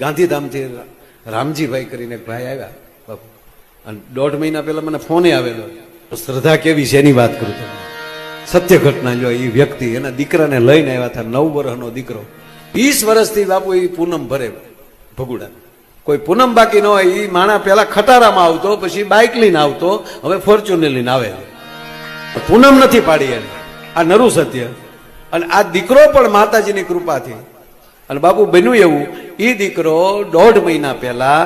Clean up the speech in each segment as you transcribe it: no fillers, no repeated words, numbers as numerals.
ગાંધીધામથી રામજીભાઈ કરીને એક ભાઈ આવ્યા બાપુ, અને 1.5 મહિના પહેલા મને ફોને આવેલો. શ્રદ્ધા કેવી છે એની વાત કરું તમને. સત્ય ઘટના જો એ વ્યક્તિ એના દીકરાને લઈને આવ્યા હતા, 9 વર્ષનો દીકરો. 20 વર્ષથી બાપુ એ પૂનમ ભરે ભગુડા. કોઈ પૂનમ બાકી ન હોય. એ માણા પેલા ખટારામાં આવતો, પછી બાઇક લઈને આવતો, હવે ફોર્ચ્યુનર લઈને આવે. પૂનમ નથી પાડી એને. આ નરું સત્ય. અને આ દીકરો પણ માતાજીની કૃપાથી. અને બાપુ બન્યું એવું, એ દીકરો 1.5 મહિના પહેલા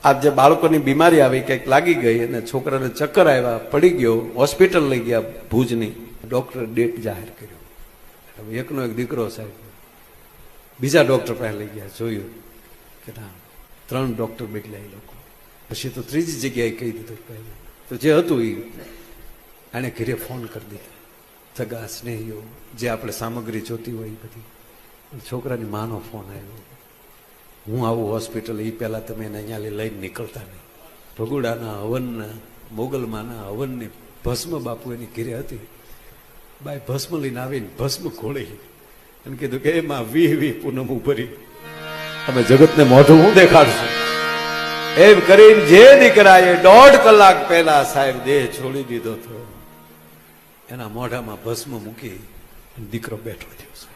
આ જે બાળકોની બીમારી આવી, કંઈક લાગી ગઈ અને છોકરાને ચક્કર આવ્યા, પડી ગયો, હોસ્પિટલ લઈ ગયા ભુજની. ડોક્ટરે ડેટ જાહેર કર્યો. એકનો એક દીકરો સાહેબ બીજા ડોક્ટર પાસે લઈ ગયા, જોયું કે ના 3 ડોક્ટર બદલ્યા એ લોકો. પછી તો ત્રીજી જગ્યાએ કહી દીધું. તો જે હતું એ એને ઘરે ફોન કરી દીધો. સગા સ્નેહીઓ જે આપણે સામગ્રી જોતી હોય એ બધી. છોકરાની માનો ફોન આવ્યો, હું આવું હોસ્પિટલ, એ પહેલાં તમે એને અહીંયા લઈને નીકળતા નહીં. ભગુડાના હવનના, મોગલમાના હવનની ભસ્મ બાપુ એની ઘરે હતી. બાઈ ભસ્મ લઈને આવીને ભસ્મ ખોળી અને કીધું કે એમાં 20 પૂનમ ઉભરી અમે જગતને મોઢું હું દેખાડશું. એમ કરીને જે દીકરાએ 1.5 કલાક પહેલા સાહેબ દેહ છોડી દીધો હતો, એના મોઢામાં ભસ્મ મૂકી દીકરો બેઠો થયો છે.